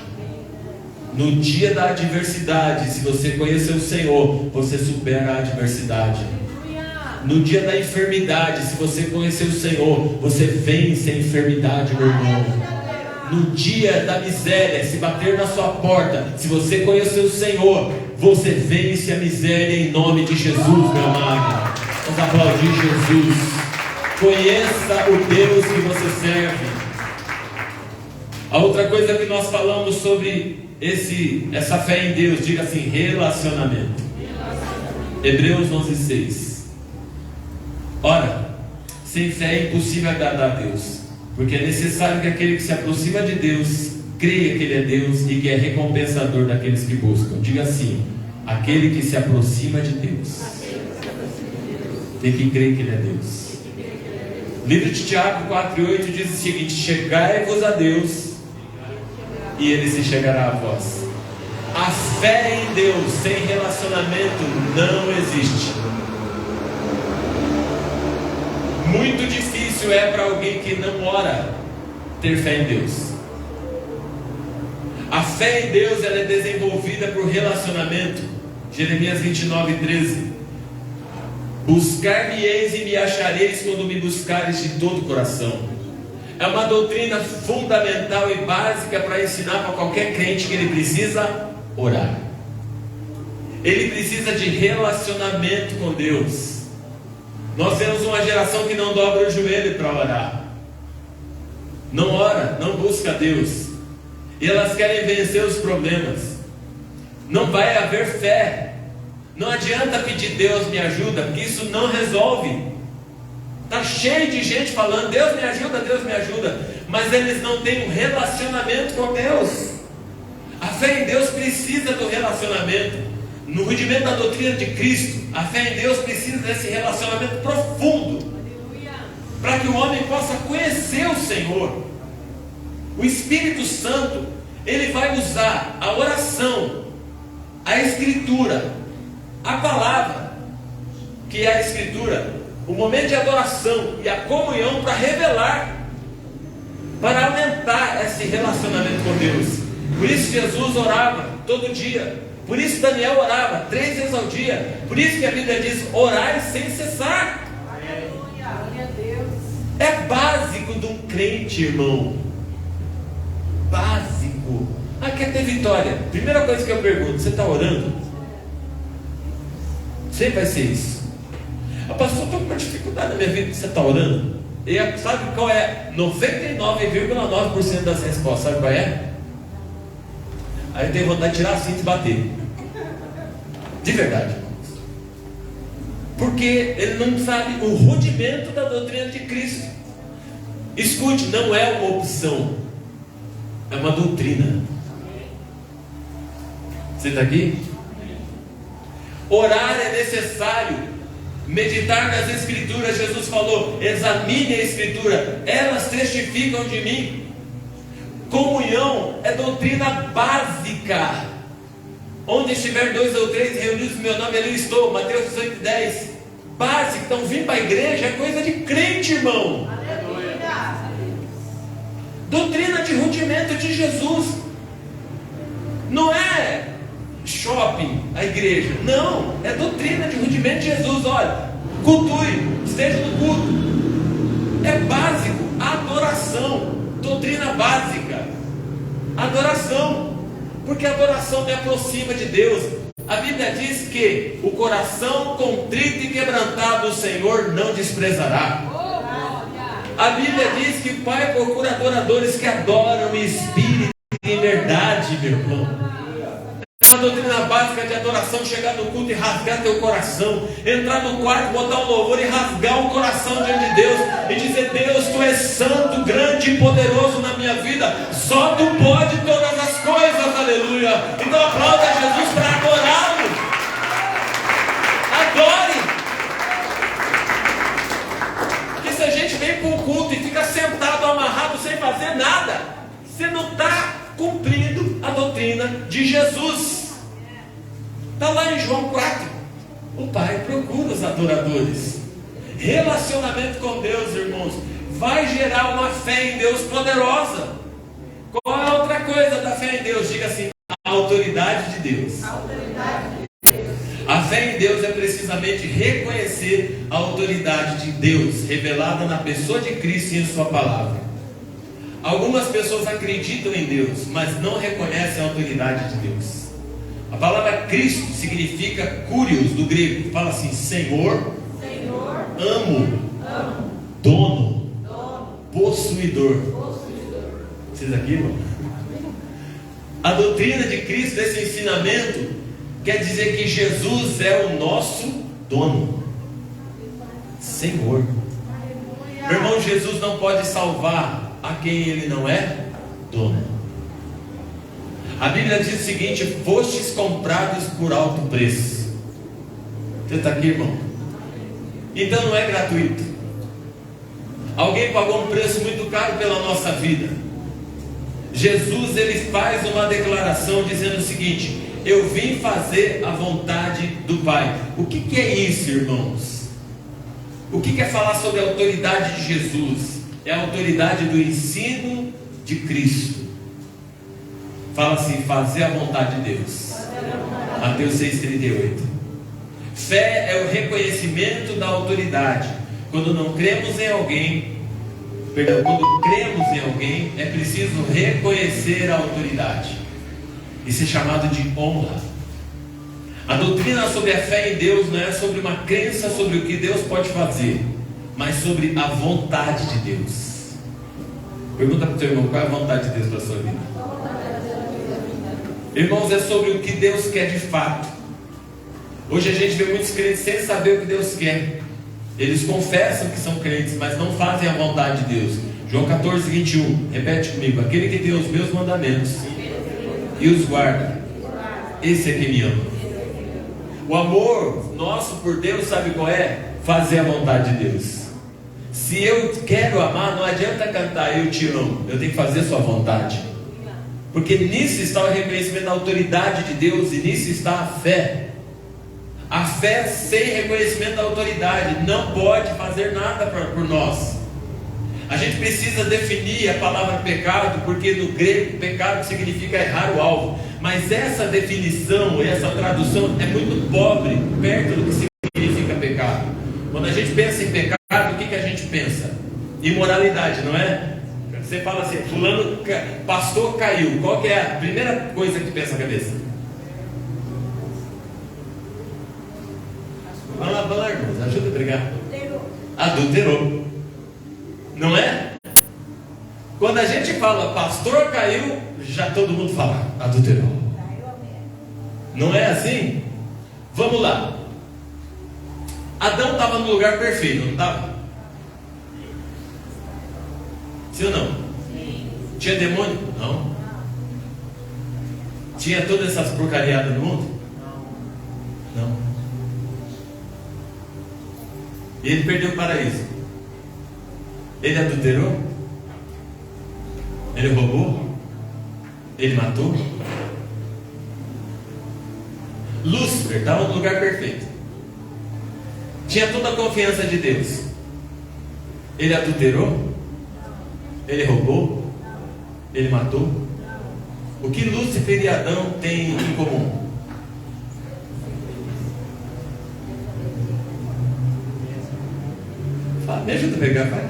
No dia da adversidade, se você conhecer o Senhor, você supera a adversidade. No dia da enfermidade, se você conhecer o Senhor, você vence a enfermidade, meu irmão. No dia da miséria, se bater na sua porta, se você conhecer o Senhor, você vence a miséria em nome de Jesus, meu amado. Vamos aplaudir Jesus. Conheça o Deus que você serve. A outra coisa que nós falamos sobre essa fé em Deus, diga assim, relacionamento. Hebreus 11:6. Ora, sem fé é impossível agradar a Deus, porque é necessário que aquele que se aproxima de Deus creia que Ele é Deus e que é recompensador daqueles que buscam. Diga assim, aquele que se aproxima de Deus tem que crer que Ele é Deus. O livro de Tiago 4:8 diz o seguinte, chegai-vos a Deus e Ele se chegará a vós. A fé em Deus sem relacionamento não existe. Muito difícil é para alguém que não ora ter fé em Deus. A fé em Deus ela é desenvolvida por relacionamento. Jeremias 29:13. Buscar-me-eis e me achareis quando me buscareis de todo o coração. É uma doutrina fundamental e básica para ensinar para qualquer crente que ele precisa orar. Ele precisa de relacionamento com Deus. Nós temos uma geração que não dobra o joelho para orar. Não ora, não busca Deus. E elas querem vencer os problemas. Não vai haver fé. Não adianta pedir Deus me ajuda, porque isso não resolve. Está cheio de gente falando Deus me ajuda, mas eles não têm um relacionamento com Deus. A fé em Deus precisa do relacionamento. No rudimento da doutrina de Cristo, a fé em Deus precisa desse relacionamento profundo, para que o homem possa conhecer o Senhor. O Espírito Santo, ele vai usar a oração, a Escritura, A palavra, que é a Escritura, o momento de adoração e a comunhão para revelar, para aumentar esse relacionamento com Deus. Por isso Jesus orava todo dia. Por isso Daniel orava 3 vezes ao dia. Por isso que a Bíblia diz: orai sem cessar. Aleluia, Deus. É básico de um crente, irmão. Básico. Ah, quer ter vitória? Primeira coisa que eu pergunto: você está orando? Sempre vai ser isso. A pastor, estou com uma dificuldade na minha vida. Você está orando? E sabe qual é? 99,9% das respostas. Sabe qual é? Aí eu tenho vontade de tirar a cinta e bater. De verdade. Porque ele não sabe o rudimento da doutrina de Cristo. Escute, não é uma opção, é uma doutrina. Você está aqui? Orar é necessário. Meditar nas Escrituras. Jesus falou: examine a Escritura, elas testificam de mim. Comunhão é doutrina básica. Onde estiver 2 ou 3 reunidos no meu nome, ali estou. Mateus 18:10. Básico. Então vir para a igreja é coisa de crente, irmão. Aleluia. Doutrina de rudimento de Jesus. Não é shopping, a igreja. Não, é doutrina de rudimento de Jesus. Olha, cultue, esteja no culto. É básico, adoração. Doutrina básica, adoração. Porque a adoração me aproxima de Deus. A Bíblia diz que o coração contrito e quebrantado o Senhor não desprezará. A Bíblia diz que o Pai procura adoradores que adoram em espírito e em verdade, meu irmão. A doutrina básica de adoração: chegar no culto e rasgar teu coração, entrar no quarto, botar um louvor e rasgar o coração diante de Deus e dizer: Deus, tu és santo, grande e poderoso na minha vida, só tu pode todas as coisas, aleluia. Então aplauda Jesus para adorá-lo. Adore. Porque se a gente vem para o culto e fica sentado, amarrado, sem fazer nada, você não está cumprindo a doutrina de Jesus. Está lá em João 4. O Pai procura os adoradores. Relacionamento com Deus, irmãos, vai gerar uma fé em Deus poderosa. Qual é a outra coisa da fé em Deus? Diga assim: a autoridade de Deus. A fé em Deus é precisamente reconhecer a autoridade de Deus revelada na pessoa de Cristo e em sua palavra. Algumas pessoas acreditam em Deus, mas não reconhecem a autoridade de Deus. A palavra Cristo significa Kyrios, do grego. Fala assim: Senhor, amo, dono, possuidor. Vocês aqui, irmão? A doutrina de Cristo, esse ensinamento, quer dizer que Jesus é o nosso dono, Senhor. Meu irmão, Jesus não pode salvar a quem ele não é dono. A Bíblia diz o seguinte: fostes comprados por alto preço. Você está aqui, irmão? Então não é gratuito. Alguém pagou um preço muito caro pela nossa vida. Jesus, ele faz uma declaração dizendo o seguinte: eu vim fazer a vontade do Pai. O que é isso, irmãos? O que é falar sobre a autoridade de Jesus? É a autoridade do ensino de Cristo. Fala assim: fazer a vontade de Deus. Mateus 6,38. Fé é o reconhecimento da autoridade. Quando não cremos em alguém, quando cremos em alguém, é preciso reconhecer a autoridade. Isso é chamado de honra. A doutrina sobre a fé em Deus não é sobre uma crença sobre o que Deus pode fazer, mas sobre a vontade de Deus. Pergunta para o teu irmão: qual é a vontade de Deus para a sua vida? Irmãos, é sobre o que Deus quer de fato. Hoje a gente vê muitos crentes sem saber o que Deus quer. Eles confessam que são crentes, mas não fazem a vontade de Deus. João 14:21, repete comigo: aquele que tem os meus mandamentos e os guarda, esse é quem me ama. O amor nosso por Deus, sabe qual é? Fazer a vontade de Deus. Se eu quero amar, não adianta cantar eu te amo, eu tenho que fazer a sua vontade. Porque nisso está o reconhecimento da autoridade de Deus, e nisso está a fé. A fé sem reconhecimento da autoridade não pode fazer nada por nós. A gente precisa definir a palavra pecado, porque no grego pecado significa errar o alvo. Mas essa definição, essa tradução é muito pobre perto do que significa pecado. Quando a gente pensa em pecado, o que a gente pensa? Imoralidade, não é? Você fala assim, fulano, pastor caiu. Qual que é a primeira coisa que pensa na cabeça? Vamos lá, irmãos, ajuda a brigar. Adulterou. Não é? Quando a gente fala pastor caiu, já todo mundo fala adulterou. Não é assim? Vamos lá. Adão estava no lugar perfeito, não estava? Sim ou não? Sim. Tinha demônio? Não. Tinha todas essas porcariadas no mundo? Não. E ele perdeu o paraíso. Ele adulterou? Ele roubou? Ele matou? Lúcifer estava no lugar perfeito. Tinha toda a confiança de Deus. Ele adulterou? Ele roubou? Ele matou? O que Lúcifer e Adão têm em comum? Me ajuda a pegar, pai.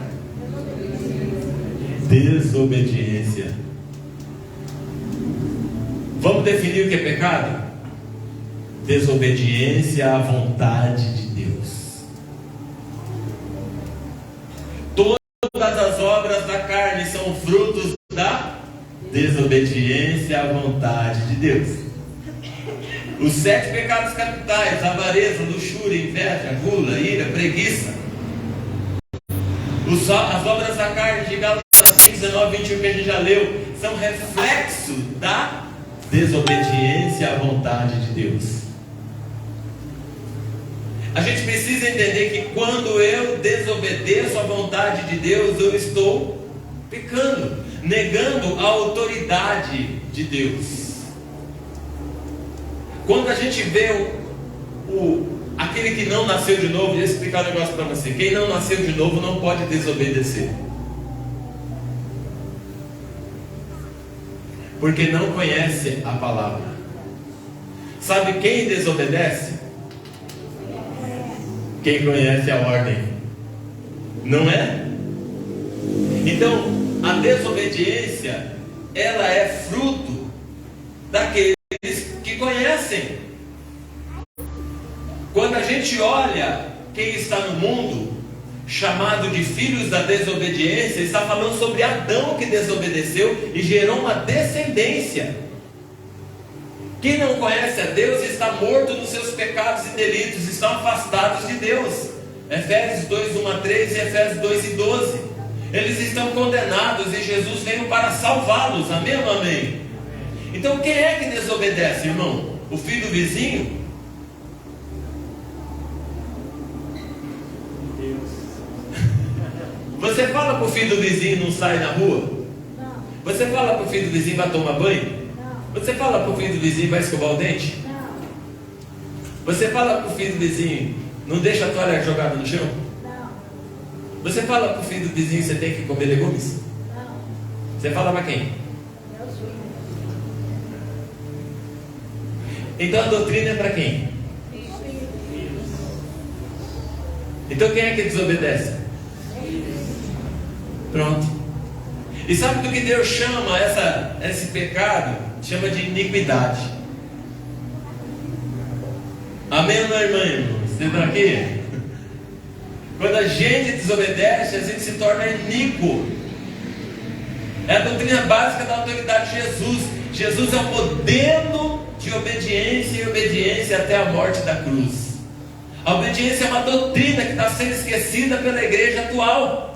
Desobediência. Vamos definir o que é pecado? Desobediência à vontade de Deus. Todas as obras da carne são frutos da desobediência à vontade de Deus. Os 7 pecados capitais: avareza, luxúria, inveja, gula, ira, preguiça. As obras da carne de Gálatas 19, 21 que a gente já leu, são reflexo da desobediência à vontade de Deus. A gente precisa entender que quando eu desobedeço à vontade de Deus, eu estou pecando, negando a autoridade de Deus. Quando a gente vê aquele que não nasceu de novo, deixa eu explicar um negócio para você. Quem não nasceu de novo não pode desobedecer, porque não conhece a palavra. Sabe quem desobedece? Quem conhece a ordem, não é? Então, a desobediência, ela é fruto daqueles que conhecem. Quando a gente olha quem está no mundo, chamado de filhos da desobediência, está falando sobre Adão, que desobedeceu e gerou uma descendência. Quem não conhece a Deus está morto nos seus pecados e delitos, estão afastados de Deus. Efésios 2, 1 a 3 e Efésios 2 e 12. Eles estão condenados e Jesus veio para salvá-los. Amém ou amém? Então quem é que desobedece, irmão? O filho do vizinho? Você fala para o filho do vizinho não sai na rua? Não. Você fala para o filho do vizinho vai tomar banho? Não. Você fala para o filho do vizinho vai escovar o dente? Não. Você fala para o filho do vizinho não deixa a toalha jogada no chão? Não. Você fala para o filho do vizinho você tem que comer legumes? Não. Você fala para quem? Meus filhos. Então a doutrina é para quem? Filhos. Então quem é que desobedece? Pronto. E sabe do que Deus chama esse pecado? Chama de iniquidade. Amém, meu irmão? Você está aqui? Quando a gente desobedece, a gente se torna iníquo. É a doutrina básica da autoridade de Jesus. Jesus é o modelo de obediência e obediência até a morte da cruz. A obediência é uma doutrina que está sendo esquecida pela igreja atual.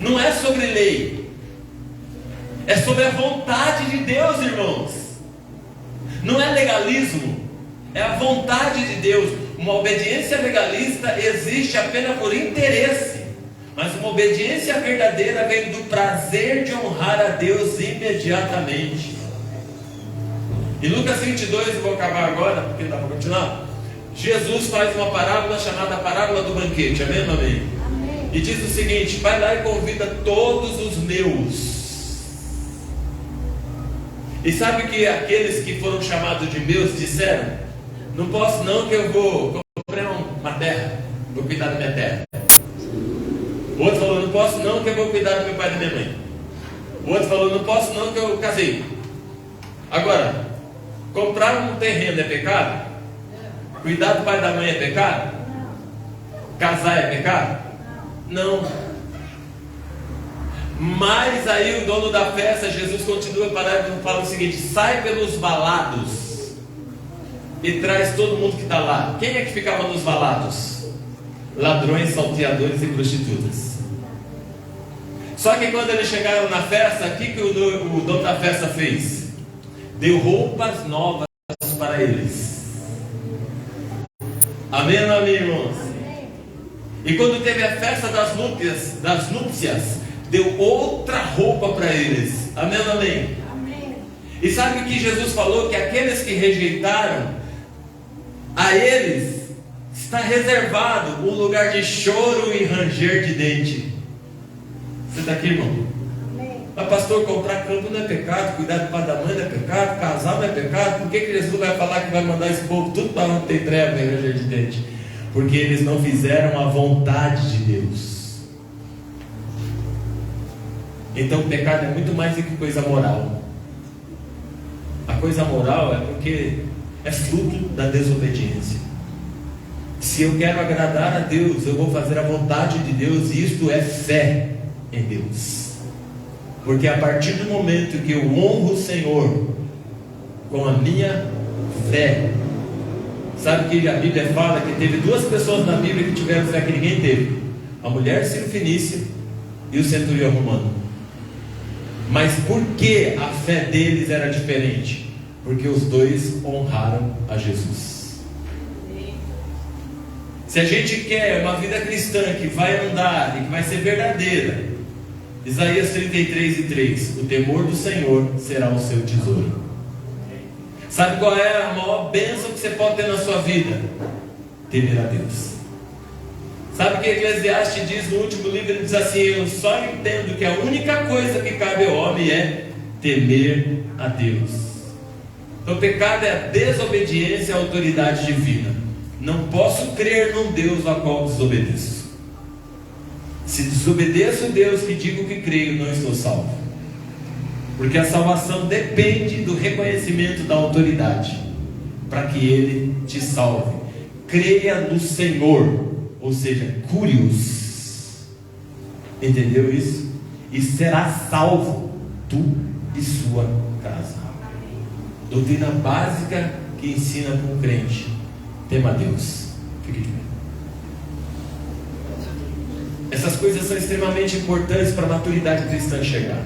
Não é sobre lei, é sobre a vontade de Deus, irmãos. Não é legalismo, é a vontade de Deus. Uma obediência legalista existe apenas por interesse, mas uma obediência verdadeira vem do prazer de honrar a Deus imediatamente. Em Lucas 22, eu vou acabar agora, porque dá para continuar. Jesus faz uma parábola chamada parábola do banquete, amém, amém? E diz o seguinte: vai lá e convida todos os meus. E sabe que aqueles que foram chamados de meus disseram: não posso não, que eu vou comprar uma terra, vou cuidar da minha terra. O outro falou: não posso não, que eu vou cuidar do meu pai e da minha mãe. O outro falou: não posso não, que eu casei. Agora, comprar um terreno é pecado? Cuidar do pai e da mãe é pecado? Casar é pecado? Não. Mas aí o dono da festa, Jesus continua e fala o seguinte: sai pelos valados e traz todo mundo que está lá. Quem é que ficava nos valados? Ladrões, salteadores e prostitutas. Só que quando eles chegaram na festa, o que o dono da festa fez? Deu roupas novas para eles. Amém, irmãos? E quando teve a festa das núpcias, deu outra roupa para eles. Amém, amém? Amém. E sabe o que Jesus falou? Que aqueles que rejeitaram, a eles está reservado um lugar de choro e ranger de dente. Você está aqui, irmão? Amém. Mas pastor, comprar campo não é pecado, cuidar do pai da mãe não é pecado, casar não é pecado. Por que Jesus vai falar que vai mandar esse povo tudo para onde tem treva e ranger de dente? Porque eles não fizeram a vontade de Deus. Então o pecado é muito mais do que coisa moral. A coisa moral é porque é fruto da desobediência. Se eu quero agradar a Deus, eu vou fazer a vontade de Deus, e isto é fé em Deus. Porque a partir do momento que eu honro o Senhor com a minha fé, sabe que a Bíblia fala que teve duas pessoas na Bíblia que tiveram fé que ninguém teve: a mulher Cirofenícia e o centurião romano. Mas por que a fé deles era diferente? Porque os dois honraram a Jesus. Se a gente quer uma vida cristã que vai andar e que vai ser verdadeira, Isaías 33:3: o temor do Senhor será o seu tesouro. Sabe qual é a maior bênção que você pode ter na sua vida? Temer a Deus. Sabe o que Eclesiastes diz no último livro? Ele diz assim: eu só entendo que a única coisa que cabe ao homem é temer a Deus. Então o pecado é a desobediência à autoridade divina. Não posso crer num Deus a qual desobedeço. Se desobedeço o Deus que digo que creio, não estou salvo. Porque a salvação depende do reconhecimento da autoridade, para que Ele te salve. Creia no Senhor, ou seja, cure-os. Entendeu isso? E será salvo tu e sua casa. Doutrina básica que ensina para um crente: tema a Deus. Fique de pé. Essas coisas são extremamente importantes para a maturidade cristã chegar.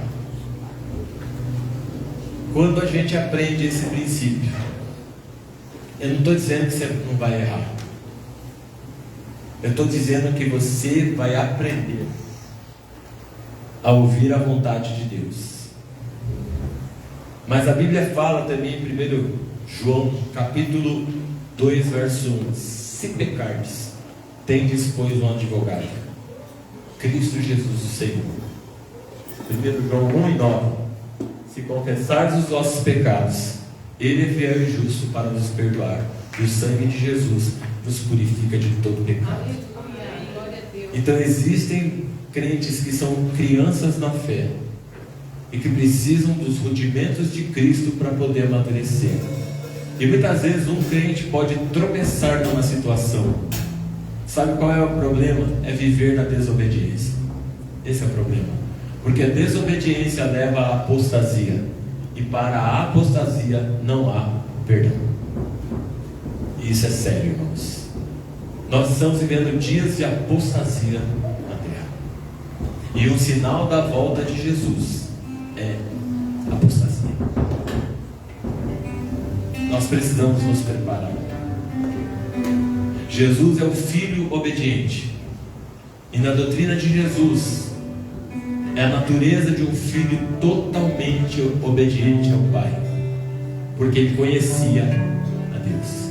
Quando a gente aprende esse princípio, eu não estou dizendo que você não vai errar. Eu estou dizendo que você vai aprender a ouvir a vontade de Deus. Mas a Bíblia fala também em 1 João capítulo 2, verso 1: se pecardes, tendes, pois, um advogado, Cristo Jesus o Senhor. 1 João 1:9: se confessardes os vossos pecados, Ele é fiel e justo para nos perdoar, e o sangue de Jesus nos purifica de todo pecado. Então existem crentes que são crianças na fé e que precisam dos rudimentos de Cristo para poder amadurecer. E muitas vezes um crente pode tropeçar numa situação. Sabe qual é o problema? É viver na desobediência. Esse é o problema. Porque a desobediência leva à apostasia, e para a apostasia não há perdão. E isso é sério, irmãos. Nós estamos vivendo dias de apostasia na terra, e um sinal da volta de Jesus é apostasia. Nós precisamos nos preparar. Jesus é o Filho obediente, e na doutrina de Jesus é a natureza de um filho totalmente obediente ao Pai, porque ele conhecia a Deus.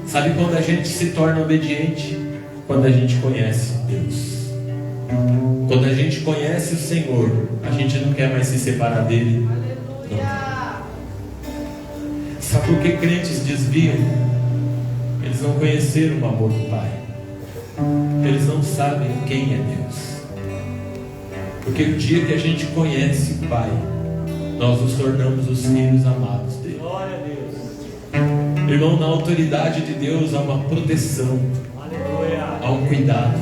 Sabe quando a gente se torna obediente? Quando a gente conhece Deus. Quando a gente conhece o Senhor, a gente não quer mais se separar dele. Aleluia. Sabe por que crentes desviam? Eles não conheceram o amor do Pai. Eles não sabem quem é Deus. Porque o dia que a gente conhece o Pai, nós nos tornamos os filhos amados dele. Glória a Deus. Irmão, na autoridade de Deus há uma proteção, Aleluia. há um cuidado.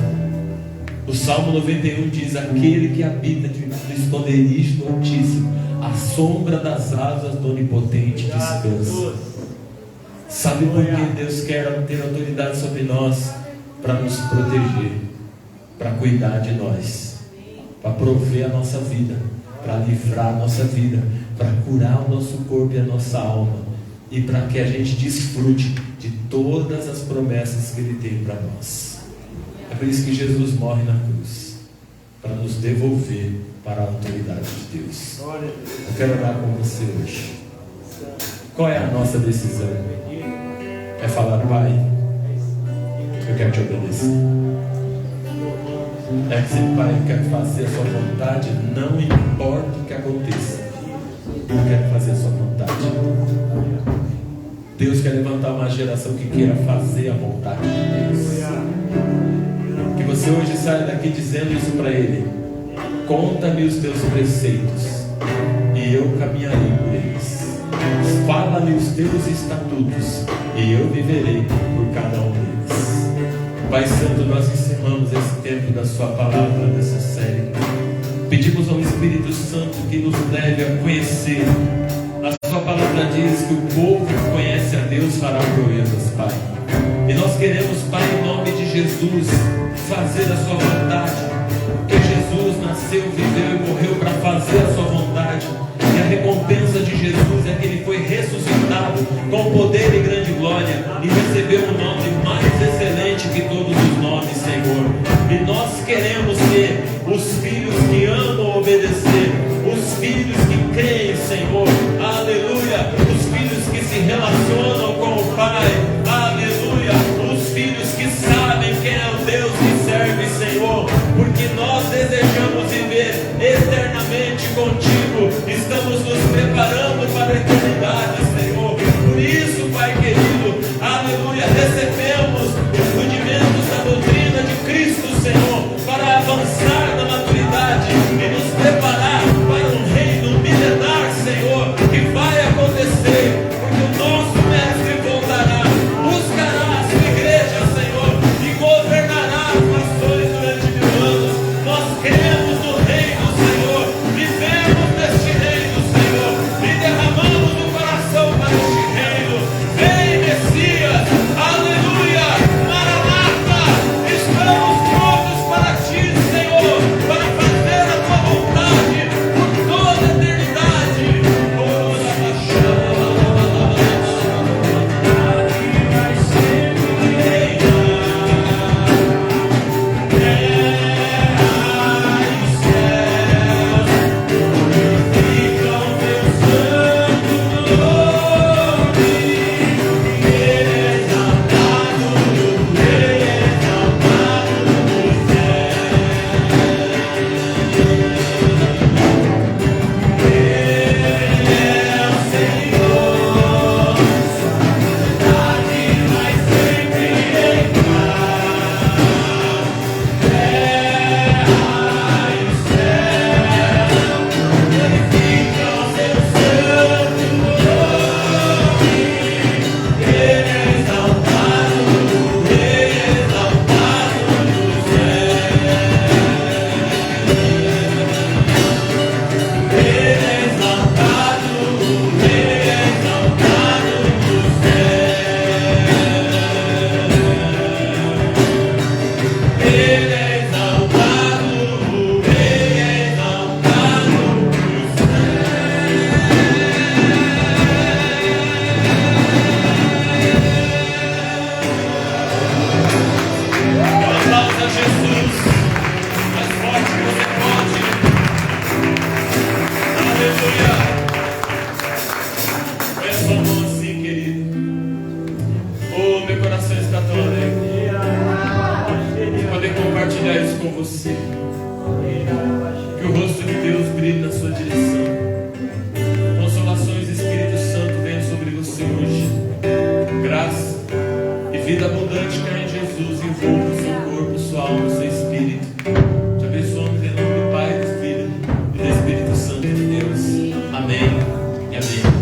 O Salmo 91 diz: aquele que habita no esconderijo do Altíssimo, à sombra das asas do Onipotente descansa. Sabe por que Deus quer ter autoridade sobre nós? Para nos proteger, para cuidar de nós, para prover a nossa vida, para livrar a nossa vida, para curar o nosso corpo e a nossa alma, e para que a gente desfrute de todas as promessas que Ele tem para nós. É por isso que Jesus morre na cruz, para nos devolver para a autoridade de Deus. Eu quero orar com você hoje. Qual é a nossa decisão? É falar: Pai, eu quero te obedecer. É dizer: Pai, eu quero fazer a sua vontade, não importa o que aconteça, eu quero fazer a sua vontade. Deus quer levantar uma geração que queira fazer a vontade de Deus. Que você hoje saia daqui dizendo isso para Ele: conta-me os teus preceitos e eu caminharei por eles. Fala-me os teus estatutos e eu viverei por cada um deles. Pai Santo, nós encerramos esse tempo da sua palavra, dessa série. Pedimos ao Espírito Santo que nos leve a conhecer. A sua palavra diz que o povo que conhece a Deus fará proezas, Pai. E nós queremos, Pai, em nome de Jesus, fazer a sua vontade. Porque Jesus nasceu, viveu e morreu para fazer a sua vontade. E a recompensa de Jesus é que Ele foi ressuscitado com poder e grande glória e recebeu um nome mais excelente que todos os nomes, Senhor. E nós queremos ser os filhos que amam obedecer, os filhos que creem, Senhor, aleluia, os filhos que se relacionam com o Pai, aleluia, os filhos que sabem quem é o Deus que serve, Senhor, porque nós desejamos viver eternamente contigo, estamos nos preparando para a eternidade, Senhor. Por isso, Pai querido, aleluia, recebemos os rudimentos da doutrina de Cristo, Senhor, para avançar na maturidade e nos preparar para um reino milenar, Senhor, que vai acontecer, porque o nosso Mestre voltará, buscará a sua igreja, Senhor, e governará as nações durante 1000 anos. Nós cremos no reino, Senhor, vivemos neste reino, Senhor, Que o rosto de Deus brilhe na sua direção. Consolações do Espírito Santo venham sobre você hoje. Graça e vida abundante caia em Jesus, envolva o seu corpo, sua alma, o seu espírito. Te abençoamos em nome do Pai, do Filho e do Espírito Santo de Deus. Amém e amém.